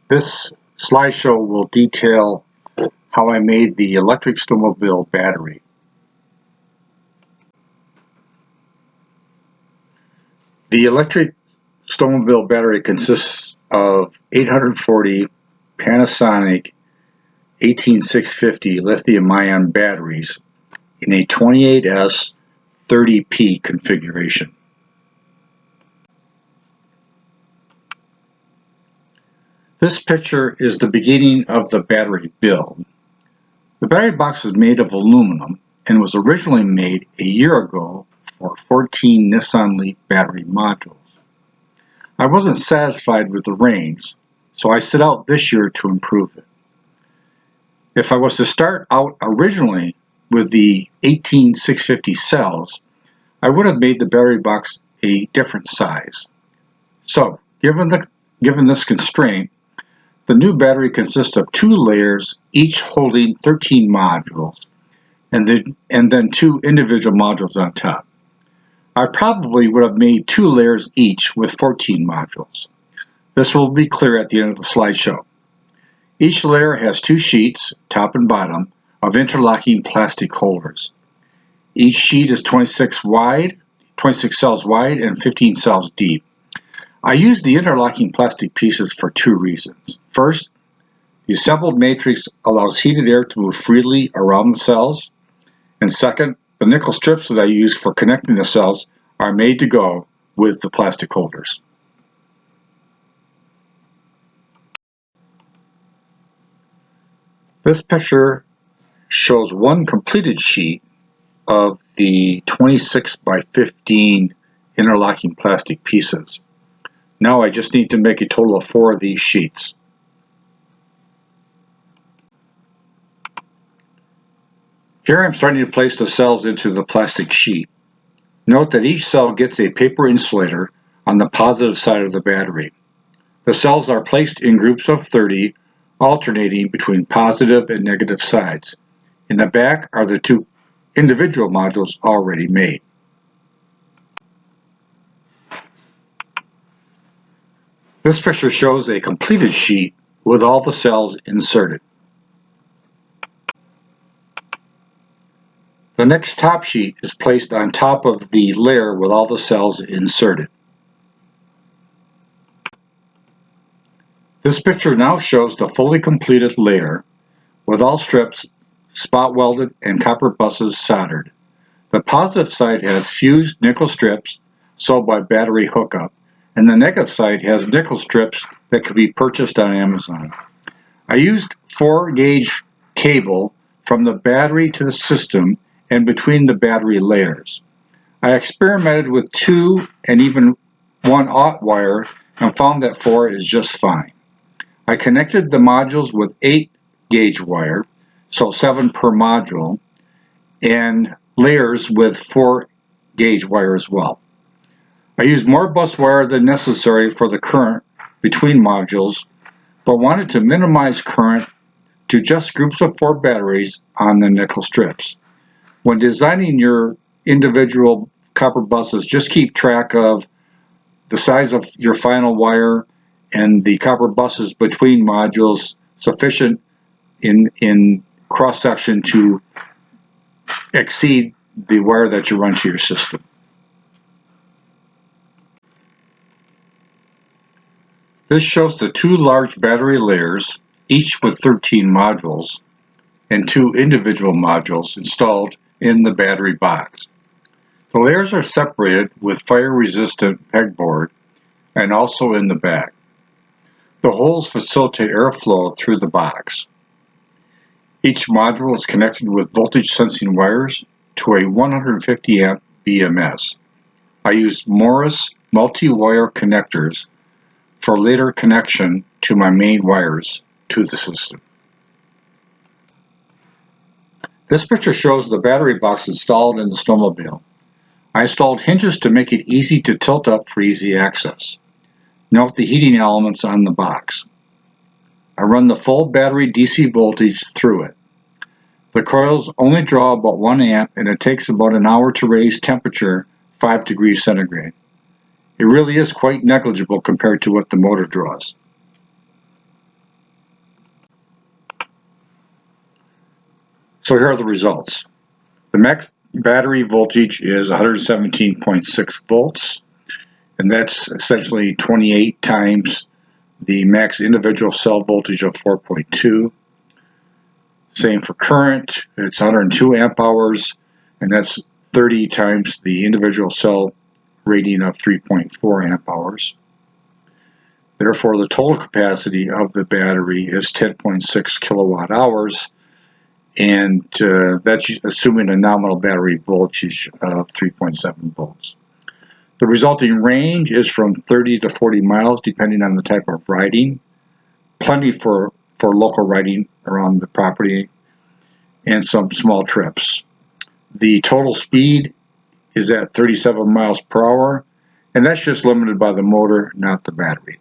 This slideshow will detail how I made the electric snowmobile battery. The electric snowmobile battery consists of 840 Panasonic 18650 lithium-ion batteries in a 28S 30P configuration. This picture is the beginning of the battery build. The battery box is made of aluminum and was originally made a year ago for 14 Nissan Leaf battery modules. I wasn't satisfied with the range, so I set out this year to improve it. If I was to start out originally with the 18650 cells, I would have made the battery box a different size. So, given this constraint, the new battery consists of 2 layers, each holding 13 modules, and then 2 individual modules on top. I probably would have made 2 layers each with 14 modules. This will be clear at the end of the slideshow. Each layer has 2 sheets, top and bottom, of interlocking plastic holders. Each sheet is 26 cells wide and 15 cells deep. I use the interlocking plastic pieces for 2 reasons. First, the assembled matrix allows heated air to move freely around the cells. And second, the nickel strips that I use for connecting the cells are made to go with the plastic holders. This picture shows one completed sheet of the 26 by 15 interlocking plastic pieces. Now I just need to make a total of 4 of these sheets. Here I'm starting to place the cells into the plastic sheet. Note that each cell gets a paper insulator on the positive side of the battery. The cells are placed in groups of 30, alternating between positive and negative sides. In the back are the 2 individual modules already made. This picture shows a completed sheet with all the cells inserted. The next top sheet is placed on top of the layer with all the cells inserted. This picture now shows the fully completed layer with all strips spot welded and copper buses soldered. The positive side has fused nickel strips sold by battery hookup, and the negative side has nickel strips that could be purchased on Amazon. I used 4-gauge cable from the battery to the system and between the battery layers. I experimented with 2 and even 1/0 wire and found that 4 is just fine. I connected the modules with 8-gauge wire, so 7 per module, and layers with 4-gauge wire as well. I used more bus wire than necessary for the current between modules, but wanted to minimize current to just groups of 4 batteries on the nickel strips. When designing your individual copper buses, just keep track of the size of your final wire and the copper buses between modules sufficient in cross-section to exceed the wire that you run to your system. This shows the 2 large battery layers, each with 13 modules, and 2 individual modules installed in the battery box. The layers are separated with fire-resistant pegboard and also in the back. The holes facilitate airflow through the box. Each module is connected with voltage sensing wires to a 150 amp BMS. I used Morris multi-wire connectors for later connection to my main wires to the system. This picture shows the battery box installed in the snowmobile. I installed hinges to make it easy to tilt up for easy access. Note the heating elements on the box. I run the full battery DC voltage through it. The coils only draw about 1 amp and it takes about an hour to raise temperature 5 degrees centigrade. It really is quite negligible compared to what the motor draws. So here are the results. The max battery voltage is 117.6 volts, and that's essentially 28 times the max individual cell voltage of 4.2. Same for current, it's 102 amp hours, and that's 30 times the individual cell rating of 3.4 amp hours. Therefore, the total capacity of the battery is 10.6 kilowatt hours, and that's assuming a nominal battery voltage of 3.7 volts. The resulting range is from 30 to 40 miles, depending on the type of riding. Plenty for local riding around the property, and some small trips. The total speed is at 37 miles per hour, and that's just limited by the motor, not the battery.